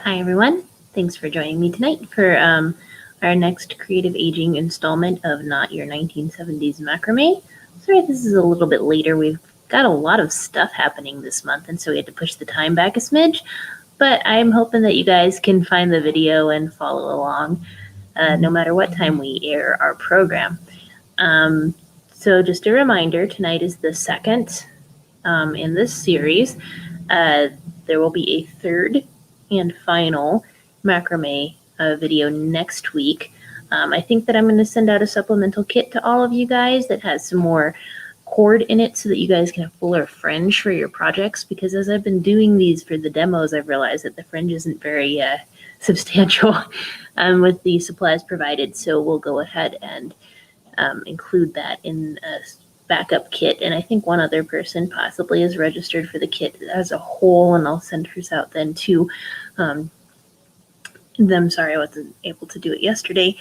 Hi, everyone. Thanks for joining me tonight for our next creative aging installment of Not Your 1970s Macrame. Sorry, this is a little bit later. We've got a lot of stuff happening this month, and so we had to push the time back a smidge. But I'm hoping that you guys can find the video and follow along no matter what time we air our program. So just a reminder, tonight is the second in this series. There will be a third and final macrame video next week. I think that I'm going to send out a supplemental kit to all of you guys that has some more cord in it so that you guys can have fuller fringe for your projects, because as I've been doing these for the demos, I've realized that the fringe isn't very substantial with the supplies provided. So we'll go ahead and include that in a backup kit, and I think one other person possibly is registered for the kit as a whole, and I'll send hers out then too. Sorry I wasn't able to do it yesterday.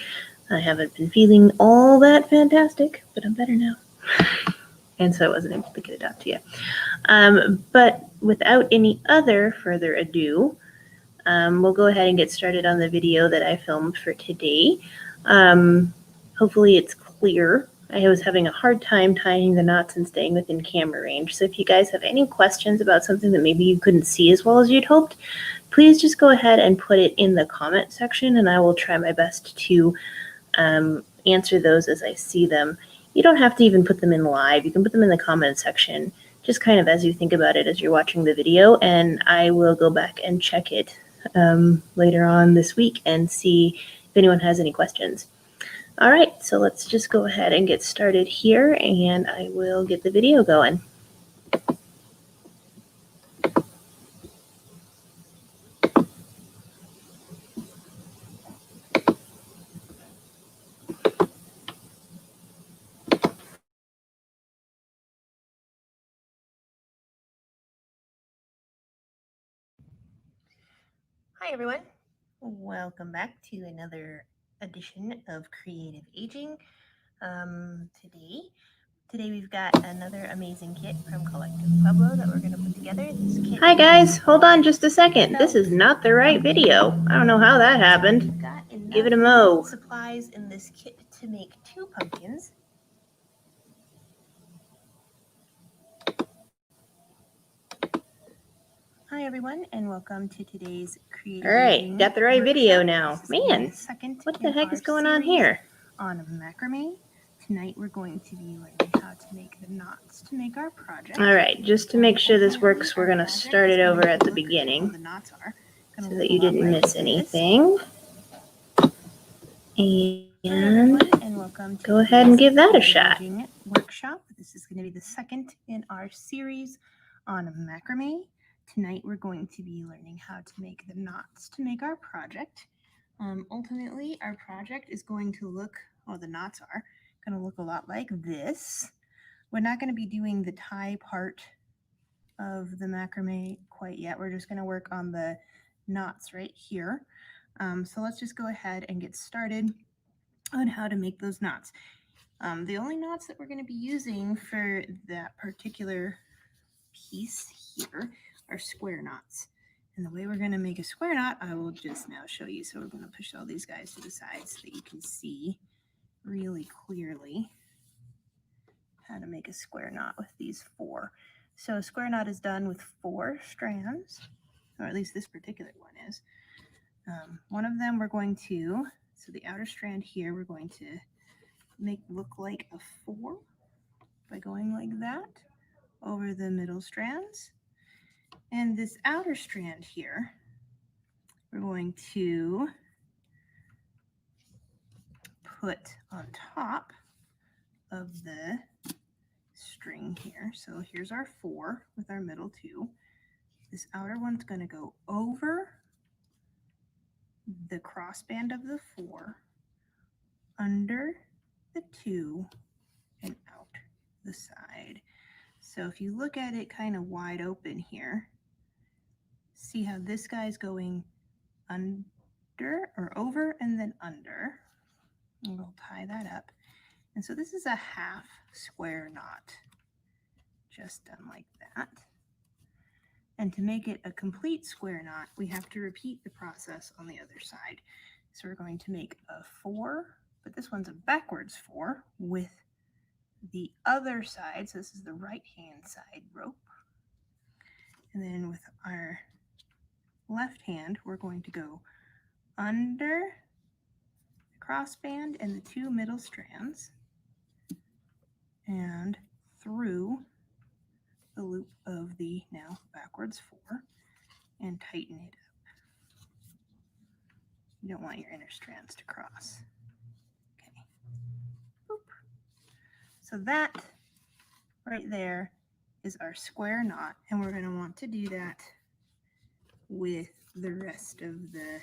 I haven't been feeling all that fantastic, but I'm better now. And so I wasn't able to get it out to you. But without any other further ado, we'll go ahead and get started on the video that I filmed for today. Hopefully it's clear. I was having a hard time tying the knots and staying within camera range. So if you guys have any questions about something that maybe you couldn't see as well as you'd hoped, please just go ahead and put it in the comment section, and I will try my best to answer those as I see them. You don't have to even put them in live. You can put them in the comment section, just kind of as you think about it as you're watching the video, and I will go back and check it later on this week and see if anyone has any questions. All right, so let's just go ahead and get started here, and I will get the video going. Hi, everyone. Welcome back to another edition of Creative Aging. Today we've got another amazing kit from Collective Pueblo that we're going to put together. This kit. Hi guys, hold on just a second. This is not the right video. I don't know how that happened. Give it a mo. Supplies in this kit to make 2 pumpkins. Hi everyone, and welcome to today's Creative Aging. Got the right video now. Man, what the heck is going on here? On macrame. Tonight we're going to be learning how to make the knots to make our project. All right, just to make sure this works, we're going to start it over at the beginning so that you didn't miss anything. And go ahead and give that a shot. Workshop. This is going to be the second in our series on macrame. Tonight we're going to be learning how to make the knots to make our project. Ultimately, our project is going to look, the knots are going to look a lot like this. We're not going to be doing the tie part of the macrame quite yet. We're just going to work on the knots right here. So let's just go ahead and get started on how to make those knots. The only knots that we're going to be using for that particular piece here are square knots. And the way we're going to make a square knot, I will just now show you. So we're going to push all these guys to the side so that you can see really clearly how to make a square knot with these 4. So a square knot is done with 4 strands, or at least this particular one is. One of them we're going to, so the outer strand here, we're going to make look like a 4 by going like that over the middle strands. And this outer strand here, we're going to put on top of the string here. So here's our 4 with our middle 2. This outer one's going to go over the crossband of the 4, under the 2, and out the side. So if you look at it kind of wide open here, see how this guy's going under or over and then under. And we'll tie that up. And so this is a half square knot, just done like that. And to make it a complete square knot, we have to repeat the process on the other side. So we're going to make a 4, but this one's a backwards 4 with the other side. So this is the right hand side rope. And then with our left hand, we're going to go under the crossband and the 2 middle strands and through the loop of the now backwards 4 and tighten it up. You don't want your inner strands to cross. Okay. Boop. So that right there is our square knot, and we're going to want to do that with the rest of the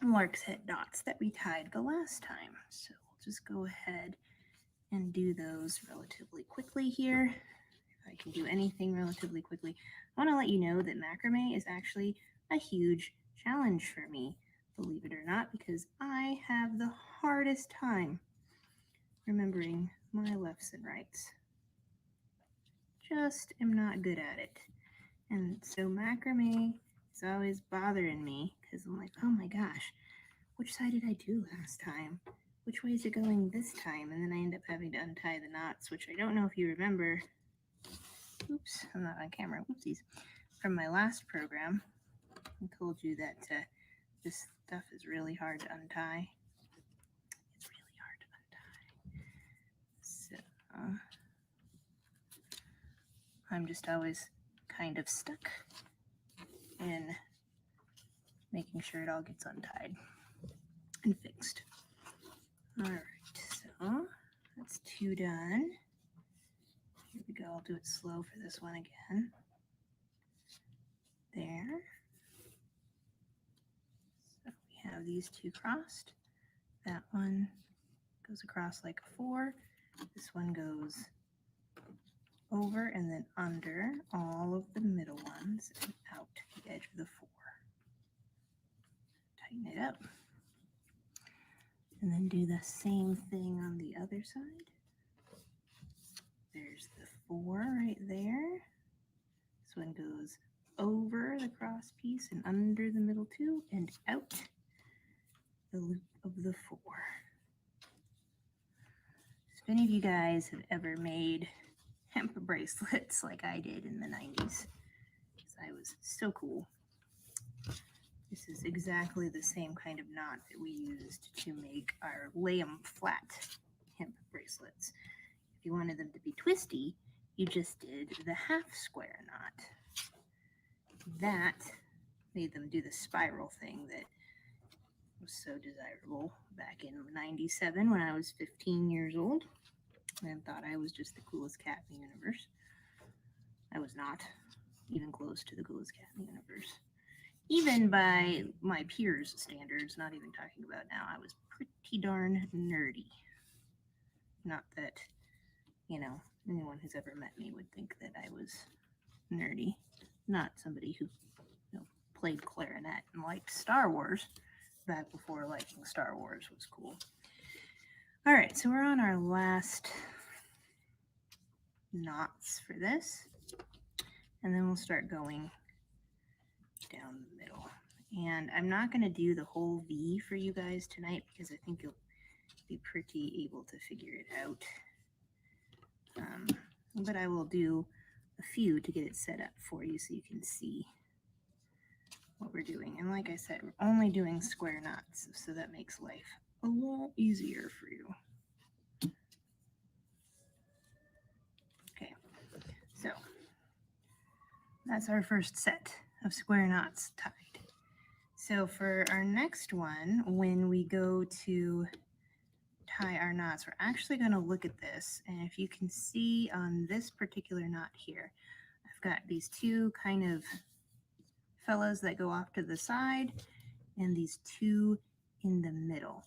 lark's head knots that we tied the last time. So we'll just go ahead and do those relatively quickly here. If I can do anything relatively quickly. I want to let you know that macrame is actually a huge challenge for me, believe it or not, because I have the hardest time remembering my lefts and rights. Just am not good at it. And so macrame is always bothering me because I'm like, oh my gosh, which side did I do last time? Which way is it going this time? And then I end up having to untie the knots, which I don't know if you remember. Oops, I'm not on camera. Whoopsies. From my last program, I told you that this stuff is really hard to untie. It's really hard to untie. So I'm just always kind of stuck in making sure it all gets untied and fixed. All right, so that's 2 done. Here we go. I'll do it slow for this one again. There. So we have these 2 crossed. That one goes across like a 4. This one goes over and then under all of the middle ones and out the edge of the 4. Tighten it up. And then do the same thing on the other side. There's the 4 right there. This one goes over the cross piece and under the middle 2 and out the loop of the 4. If any of you guys have ever made hemp bracelets like I did in the 90s, because I was so cool, this is exactly the same kind of knot that we used to make our lay-em flat hemp bracelets. If you wanted them to be twisty, you just did the half square knot. That made them do the spiral thing that was so desirable back in 97 when I was 15 years old and thought I was just the coolest cat in the universe. I was not even close to the coolest cat in the universe. Even by my peers' standards, not even talking about now, I was pretty darn nerdy. Not that, you know, anyone who's ever met me would think that I was nerdy. Not somebody who, you know, played clarinet and liked Star Wars back before liking Star Wars was cool. All right, so we're on our last knots for this, and then we'll start going down the middle. And I'm not going to do the whole V for you guys tonight because I think you'll be pretty able to figure it out. But I will do a few to get it set up for you so you can see what we're doing. And like I said, we're only doing square knots, so that makes life a lot easier for you. Okay, so that's our first set of square knots tied. So for our next one, when we go to tie our knots, we're actually going to look at this. And if you can see on this particular knot here, I've got these 2 kind of fellows that go off to the side and these 2 in the middle.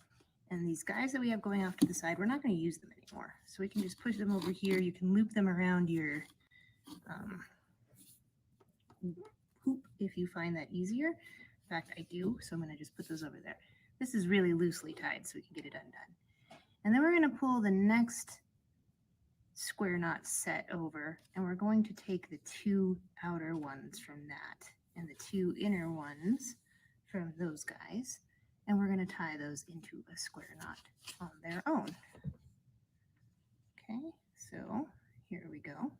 And these guys that we have going off to the side, we're not going to use them anymore. So we can just push them over here. You can loop them around your hoop if you find that easier. In fact, I do, so I'm going to just put those over there. This is really loosely tied so we can get it undone. And then we're going to pull the next square knot set over, and we're going to take the two outer ones from that and the two inner ones from those guys, and we're going to tie those into a square knot on their own. Okay, so here we go.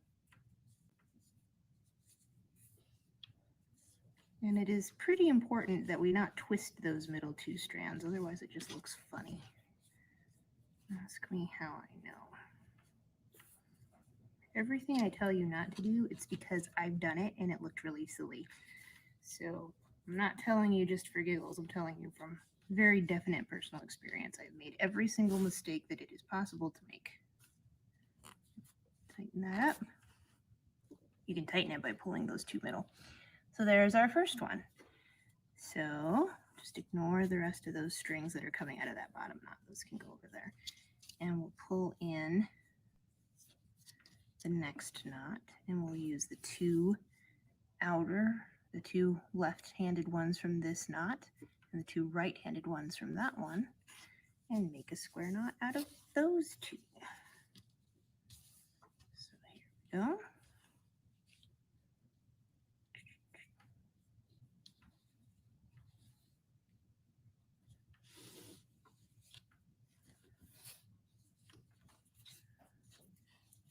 And it is pretty important that we not twist those middle two strands, otherwise it just looks funny. Ask me how I know. Everything I tell you not to do, it's because I've done it and it looked really silly. So I'm not telling you just for giggles, I'm telling you from very definite personal experience. I've made every single mistake that it is possible to make. Tighten that up. You can tighten it by pulling those two middle. So there's our first one. So just ignore the rest of those strings that are coming out of that bottom knot. Those can go over there. And we'll pull in the next knot, and we'll use the two left-handed ones from this knot and the two right-handed ones from that one, and make a square knot out of those two. So here we go.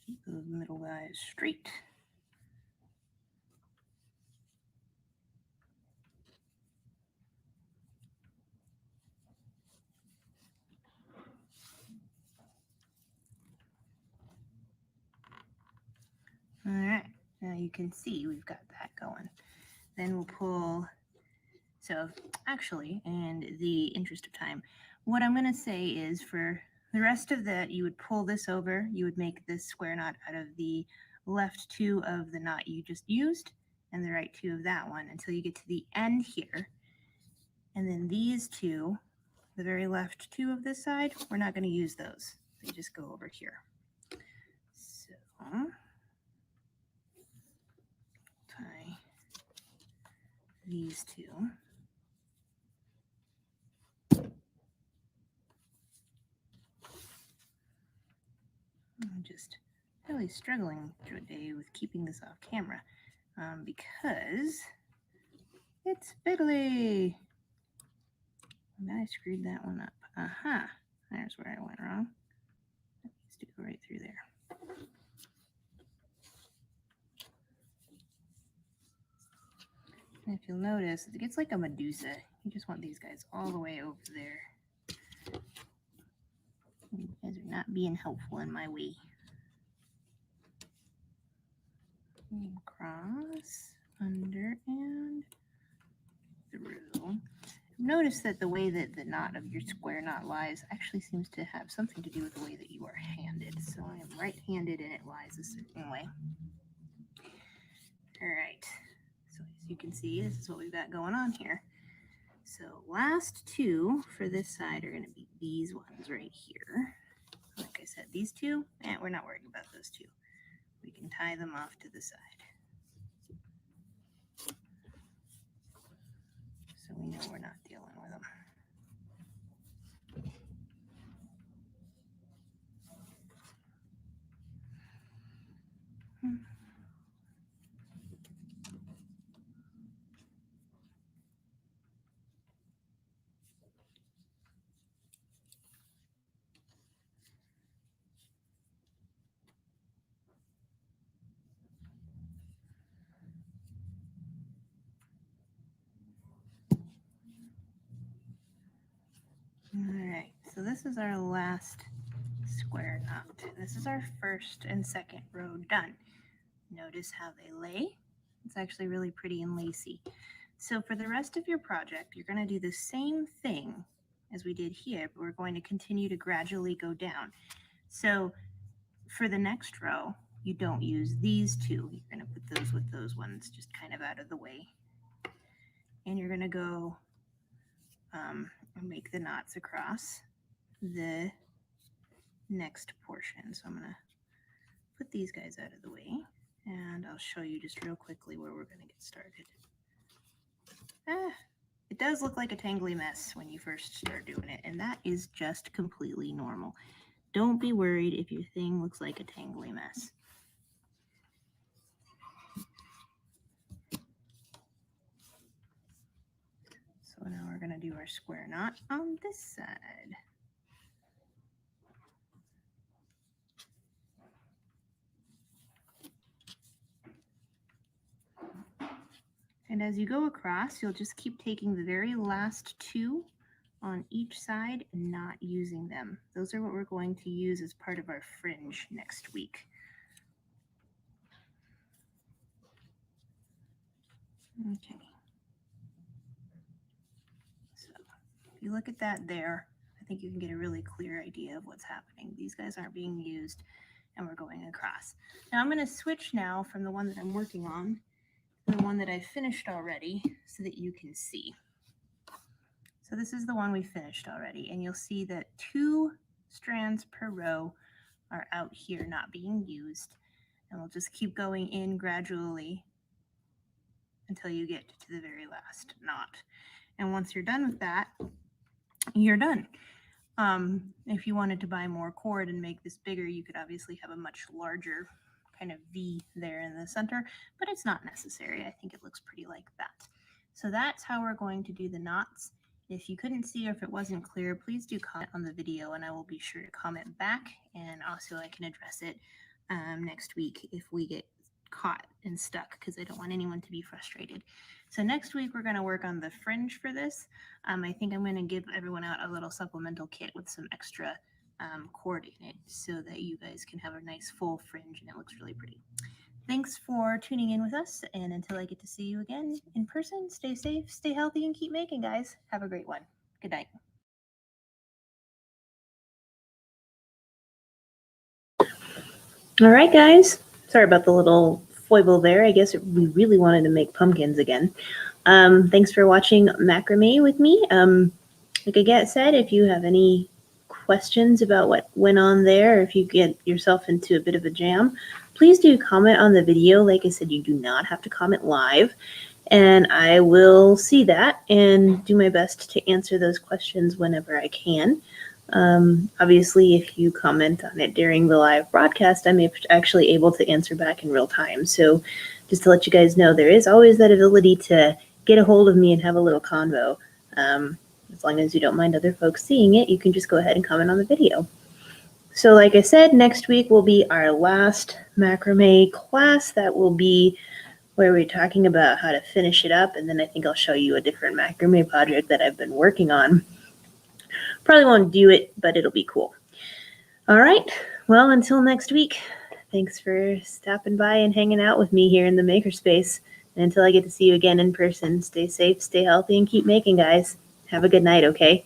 Keep those middle guys straight. All right, now you can see we've got that going. Then we'll pull, so actually, in the interest of time, what I'm going to say is for the rest of that, you would pull this over, you would make this square knot out of the left two of the knot you just used and the right two of that one until you get to the end here. And then these two, the very left two of this side, we're not going to use those. They just go over here. So tie these two. I'm just really struggling today with keeping this off camera because it's fiddly. I screwed that one up. Aha, there's where I went wrong. That needs to go right through there. And if you'll notice, it gets like a Medusa. You just want these guys all the way over there. You guys are not being helpful in my way. Across, under, and through. Notice that the way that the knot of your square knot lies actually seems to have something to do with the way that you are handed. So I am right-handed and it lies a certain way. All right, so as you can see, this is what we've got going on here. So last two for this side are going to be these ones right here. Like I said, these two, we're not worrying about those two. We can tie them off to the side. So we know we're not dealing with them. All right, so this is our last square knot. This is our first and second row done. Notice how they lay. It's actually really pretty and lacy. So for the rest of your project, you're going to do the same thing as we did here, but we're going to continue to gradually go down. So for the next row, you don't use these two. You're going to put those with those ones just kind of out of the way. And you're going to go make the knots across the next portion. So I'm going to put these guys out of the way, and I'll show you just real quickly where we're going to get started. It does look like a tangly mess when you first start doing it, and that is just completely normal. don't be worried if your thing looks like a tangly mess. So now we're going to do our square knot on this side. And as you go across, you'll just keep taking the very last two on each side and not using them. Those are what we're going to use as part of our fringe next week. Okay. So if you look at that there, I think you can get a really clear idea of what's happening. These guys aren't being used and we're going across. Now I'm going to switch now from the one that I'm working on to the one that I finished already so that you can see. So this is the one we finished already, and you'll see that 2 strands per row are out here not being used, and we'll just keep going in gradually until you get to the very last knot. And once you're done with that, you're done. If you wanted to buy more cord and make this bigger, you could obviously have a much larger kind of V there in the center, but it's not necessary. I think it looks pretty like that. So that's how we're going to do the knots. If you couldn't see or if it wasn't clear, please do comment on the video and I will be sure to comment back, and also I can address it next week if we get caught and stuck, because I don't want anyone to be frustrated. So next week we're going to work on the fringe for this. I think I'm going to give everyone out a little supplemental kit with some extra cord in it so that you guys can have a nice full fringe and it looks really pretty. Thanks for tuning in with us, and until I get to see you again in person, stay safe, stay healthy, and keep making, guys. Have a great one. Good night. All right, guys. Sorry about the little foible there. I guess we really wanted to make pumpkins again. Thanks for watching Macrame with me. Like I said, if you have any questions about what went on there, or if you get yourself into a bit of a jam, please do comment on the video. Like I said, you do not have to comment live, and I will see that and do my best to answer those questions whenever I can. Obviously, if you comment on it during the live broadcast, I'm actually able to answer back in real time. So just to let you guys know, there is always that ability to get a hold of me and have a little convo. As long as you don't mind other folks seeing it, you can just go ahead and comment on the video. So like I said, next week will be our last macrame class. That will be where we're talking about how to finish it up, and then I think I'll show you a different macrame project that I've been working on. Probably won't do it, but it'll be cool. All right, well, until next week, thanks for stopping by and hanging out with me here in the makerspace. And until I get to see you again in person, stay safe, stay healthy, and keep making, guys. Have a good night, okay?